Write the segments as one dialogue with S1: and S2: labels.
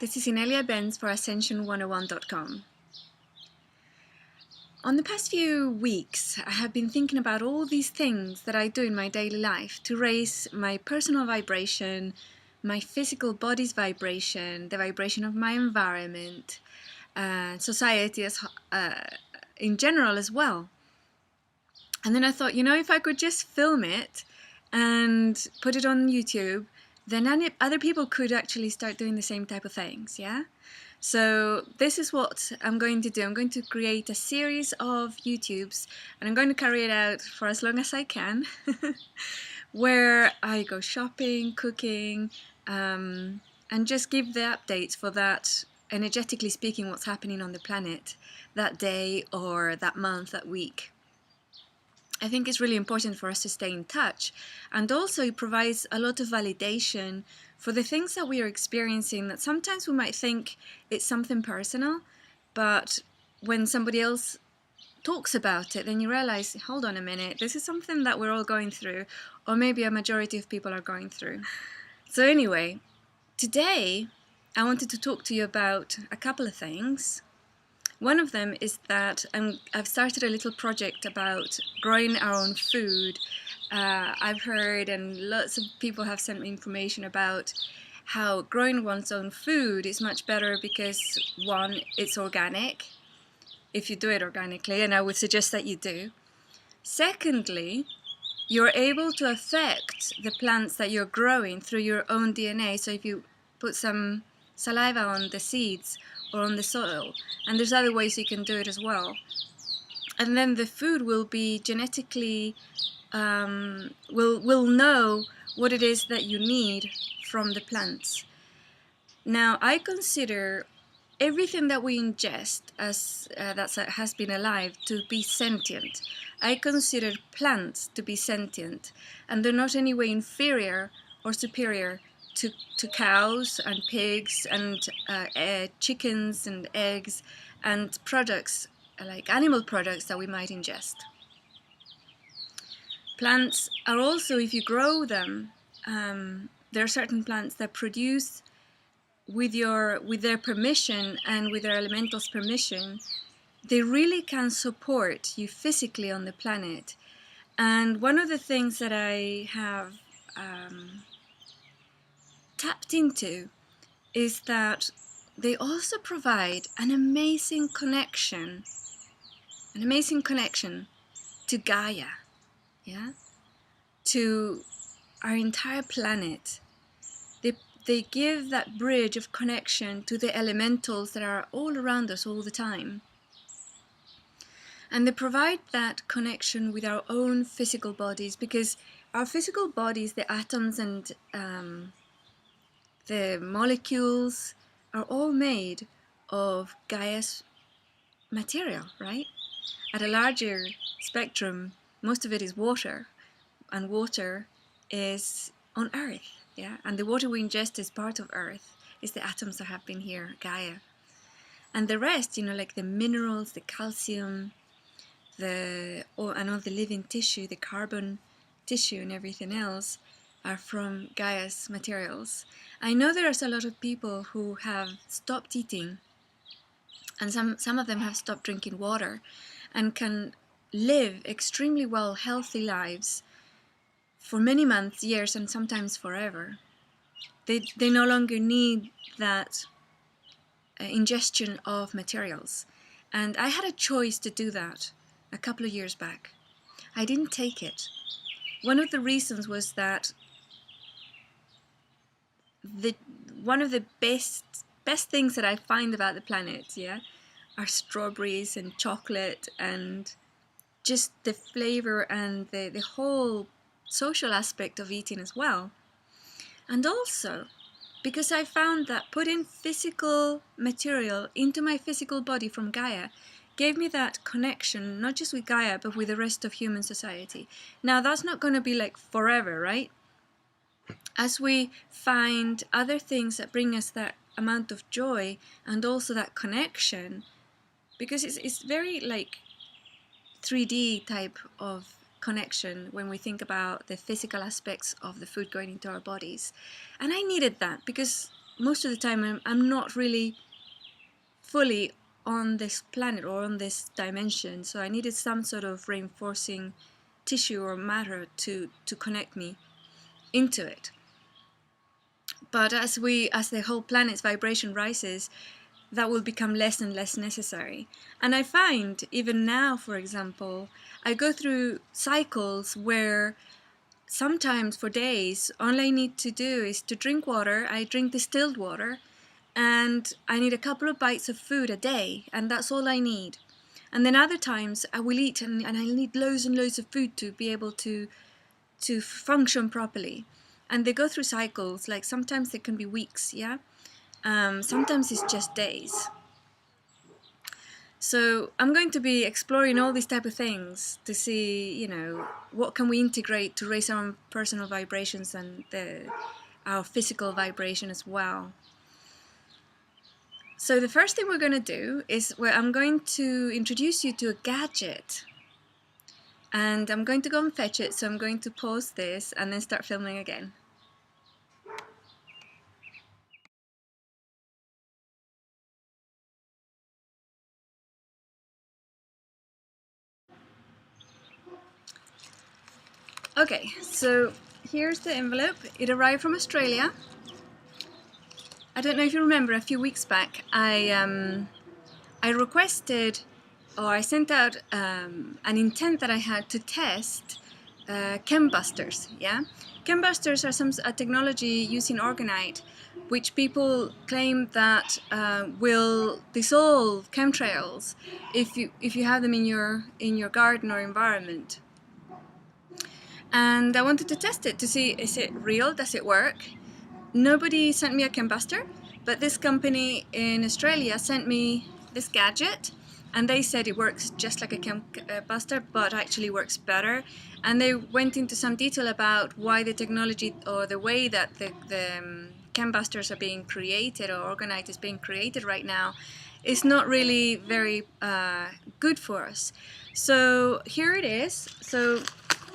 S1: This is Inelia Benz for Ascension101.com. On the past few weeks, I have been thinking about all these things that I do in my daily life to raise my personal vibration, my physical body's vibration, the vibration of my environment, society in general as well. And then I thought, if I could just film it and put it on YouTube, then other people could actually start doing the same type of things, yeah? So this is what I'm going to do. I'm going to create a series of YouTubes, and I'm going to carry it out for as long as I can, where I go shopping, cooking, and just give the updates for that, energetically speaking, what's happening on the planet that day or that month, that week. I think it's really important for us to stay in touch, and also it provides a lot of validation for the things that we are experiencing that sometimes we might think it's something personal, but when somebody else talks about it, then you realize, hold on a minute, this is something that we're all going through, or maybe a majority of people are going through. So anyway, today I wanted to talk to you about a couple of things. One of them is that I've started a little project about growing our own food. I've heard, and lots of people have sent me information about how growing one's own food is much better because, one, it's organic, if you do it organically, and I would suggest that you do. Secondly, you're able to affect the plants that you're growing through your own DNA. So if you put some saliva on the seeds or on the soil, and there's other ways you can do it as well, and then the food will be genetically will know what it is that you need from the plants. Now, I consider everything that we ingest as that has been alive to be sentient. I consider plants to be sentient, and they're not any way inferior or superior to cows and pigs and chickens and eggs and products like animal products that we might ingest. Plants are also, if you grow them, there are certain plants that produce with their permission and with their elemental's permission. They really can support you physically on the planet. And one of the things that I have tapped into is that they also provide an amazing connection to Gaia, yeah, to our entire planet. They give that bridge of connection to the elementals that are all around us all the time. And they provide that connection with our own physical bodies, because our physical bodies, the atoms and the molecules, are all made of Gaia's material, right? At a larger spectrum, most of it is water, and water is on Earth, yeah? And the water we ingest is part of Earth, is the atoms that have been here, Gaia. And the rest, like the minerals, the calcium, and all the living tissue, the carbon tissue and everything else, are from Gaia's materials. I know there's a lot of people who have stopped eating, and some of them have stopped drinking water, and can live extremely well, healthy lives for many months, years, and sometimes forever. They no longer need that ingestion of materials. And I had a choice to do that a couple of years back. I didn't take it. One of the reasons was that one of the best things that I find about the planet, yeah, are strawberries and chocolate and just the flavor and the whole social aspect of eating as well. And also because I found that putting physical material into my physical body from Gaia gave me that connection, not just with Gaia, but with the rest of human society. Now, that's not going to be like forever, right? As we find other things that bring us that amount of joy and also that connection, because it's very like 3D type of connection when we think about the physical aspects of the food going into our bodies. And I needed that because most of the time I'm not really fully on this planet or on this dimension, so I needed some sort of reinforcing tissue or matter to connect me into it. But as the whole planet's vibration rises, that will become less and less necessary. And I find even now, for example, I go through cycles where sometimes for days all I need to do is to drink water. I drink distilled water, and I need a couple of bites of food a day, and that's all I need. And then other times I will eat and I need loads and loads of food to be able to function properly. And they go through cycles, like sometimes it can be weeks, yeah? Sometimes it's just days. So I'm going to be exploring all these type of things to see, you know, what can we integrate to raise our own personal vibrations and our physical vibration as well. So the first thing we're going to do is I'm going to introduce you to a gadget. And I'm going to go and fetch it, so I'm going to pause this and then start filming again. Okay, so here's the envelope. It arrived from Australia. I don't know if you remember, a few weeks back I requested, or I sent out an intent that I had to test chembusters. Yeah, chembusters are a technology using orgonite, which people claim that will dissolve chemtrails if you have them in your garden or environment. And I wanted to test it to see, is it real? Does it work? Nobody sent me a chembuster, but this company in Australia sent me this gadget, and they said it works just like a chembuster, but actually works better. And they went into some detail about why the technology or the way that the chembusters are being created, or orgonite is being created right now, is not really very good for us. So here it is. So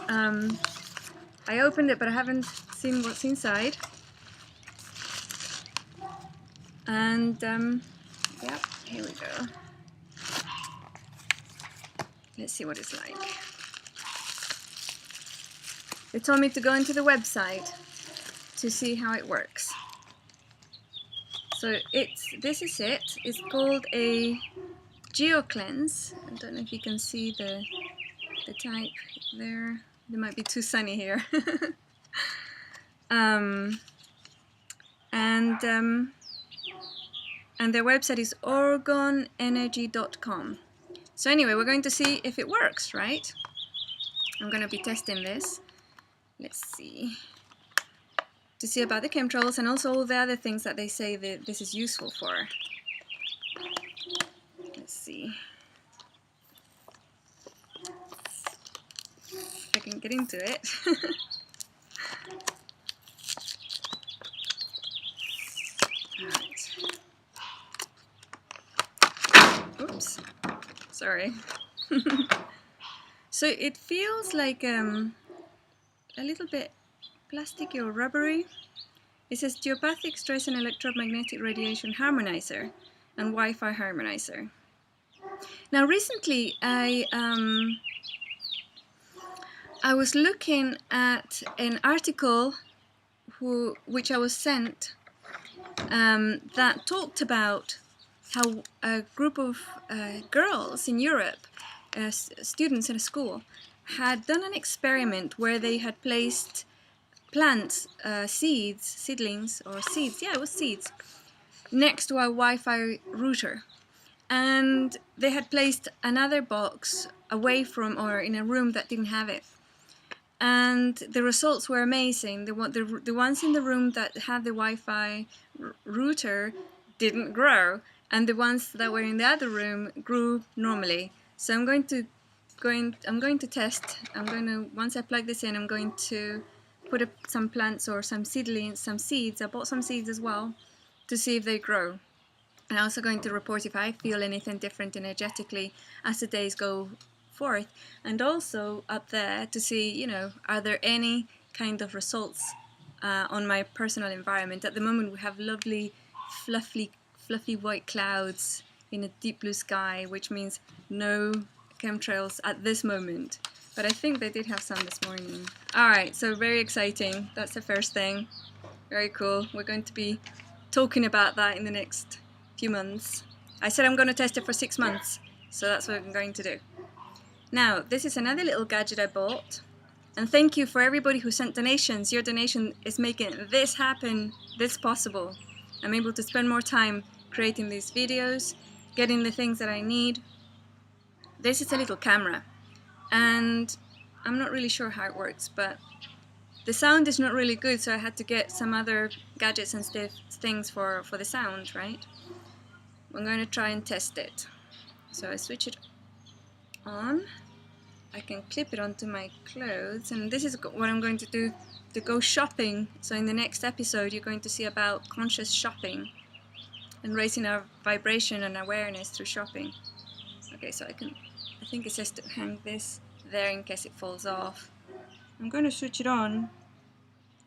S1: I opened it, but I haven't seen what's inside. And yeah, here we go. Let's see what it's like. They told me to go into the website to see how it works. So this is it. It's called a GeoCleanse. I don't know if you can see the type there. It might be too sunny here. And their website is orgonenergy.com. So anyway, we're going to see if it works, right? I'm going to be testing this. Let's see. To see about the chemtrails and also all the other things that they say that this is useful for. Let's see. If I can get into it. Alright. Oops. Sorry. So it feels like a little bit plasticky or rubbery. It says geopathic stress and electromagnetic radiation harmonizer and Wi-Fi harmonizer. Now recently I was looking at an article which I was sent that talked about how a group of girls in Europe, students in a school, had done an experiment where they had placed plants, seedlings, next to a Wi-Fi router. And they had placed another box away from, or in a room that didn't have it. And the results were amazing. The ones in the room that had the Wi-Fi router didn't grow, and the ones that were in the other room grew normally. So I'm going to test. Once I plug this in, I'm going to put up some plants or some seedlings, some seeds. I bought some seeds as well to see if they grow. I'm also going to report if I feel anything different energetically as the days go forth, and also up there to see, you know, are there any kind of results on my personal environment. At the moment we have lovely, fluffy white clouds in a deep blue sky, which means no chemtrails at this moment. But I think they did have some this morning. Alright, so very exciting. That's the first thing. Very cool. We're going to be talking about that in the next few months. I said I'm going to test it for 6 months, so that's what I'm going to do. Now, this is another little gadget I bought. And thank you for everybody who sent donations. Your donation is making this happen, this possible. I'm able to spend more time creating these videos, getting the things that I need. This is a little camera, and I'm not really sure how it works, but the sound is not really good, so I had to get some other gadgets and things for the sound, right? I'm going to try and test it. So I switch it on. I can clip it onto my clothes, and this is what I'm going to do to go shopping. So in the next episode you're going to see about conscious shopping and raising our vibration and awareness through shopping. Okay, so I think it says to hang this there in case it falls off. I'm going to switch it on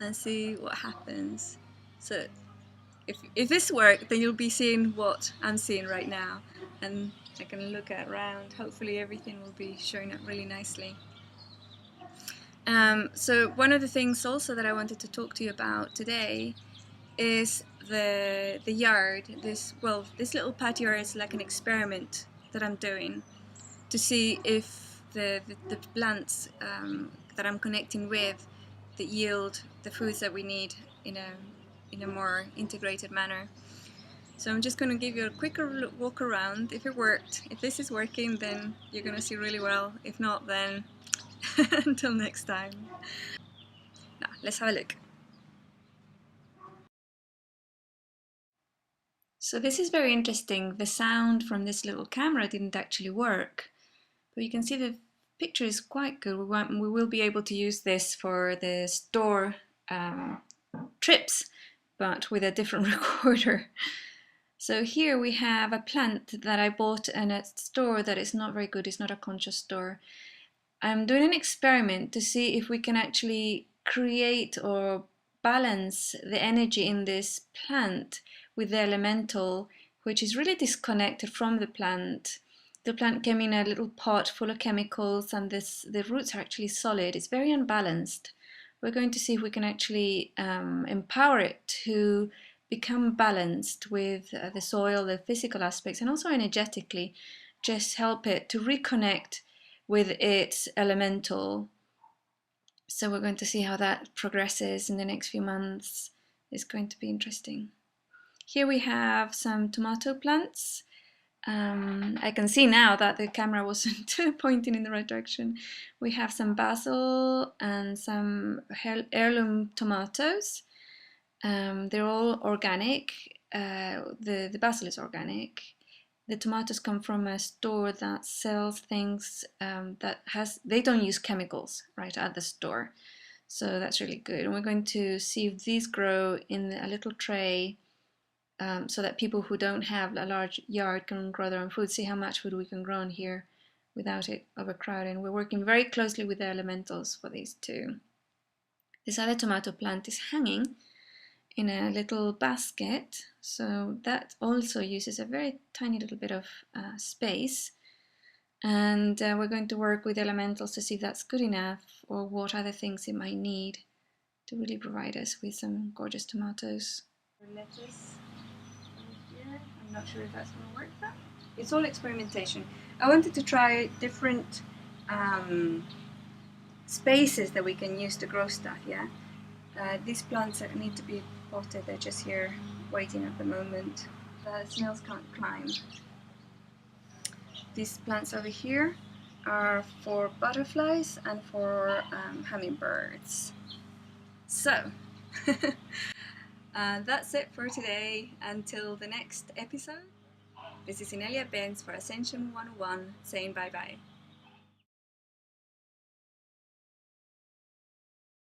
S1: and see what happens. So if this works, then you'll be seeing what I'm seeing right now, and I can look around. Hopefully everything will be showing up really nicely. So one of the things also that I wanted to talk to you about today is the yard. This little patio is like an experiment that I'm doing to see if the plants that I'm connecting with that yield the foods that we need in a more integrated manner. So I'm just going to give you a quicker walk around. If it worked, if this is working, then you're going to see really well. If not, then until next time. Now, let's have a look. So this is very interesting. The sound from this little camera didn't actually work, but you can see the picture is quite good. We will be able to use this for the store trips, but with a different recorder. So here we have a plant that I bought in a store that is not very good. It's not a conscious store. I'm doing an experiment to see if we can actually create or balance the energy in this plant with the elemental, which is really disconnected from the plant. The plant came in a little pot full of chemicals, and the roots are actually solid. It's very unbalanced. We're going to see if we can actually empower it to become balanced with the soil, the physical aspects, and also energetically, just help it to reconnect with its elemental. So we're going to see how that progresses in the next few months. It's going to be interesting. Here we have some tomato plants. I can see now that the camera wasn't pointing in the right direction. We have some basil and some heirloom tomatoes. They're all organic. The basil is organic. The tomatoes come from a store that sells things they don't use chemicals right at the store. So that's really good. And we're going to see if these grow in a little tray so that people who don't have a large yard can grow their own food. See how much food we can grow in here without it overcrowding. We're working very closely with the elementals for these two. This other tomato plant is hanging in a little basket, so that also uses a very tiny little bit of space, and we're going to work with elementals to see if that's good enough or what other things it might need to really provide us with some gorgeous tomatoes. Lettuce over here. I'm not sure if that's going to work, but it's all experimentation. I wanted to try different spaces that we can use to grow stuff. These plants need to be potted. They're just here waiting at the moment. The snails can't climb. These plants over here are for butterflies and for hummingbirds. So that's it for today. Until the next episode, this is Inelia Benz for Ascension 101 saying bye bye.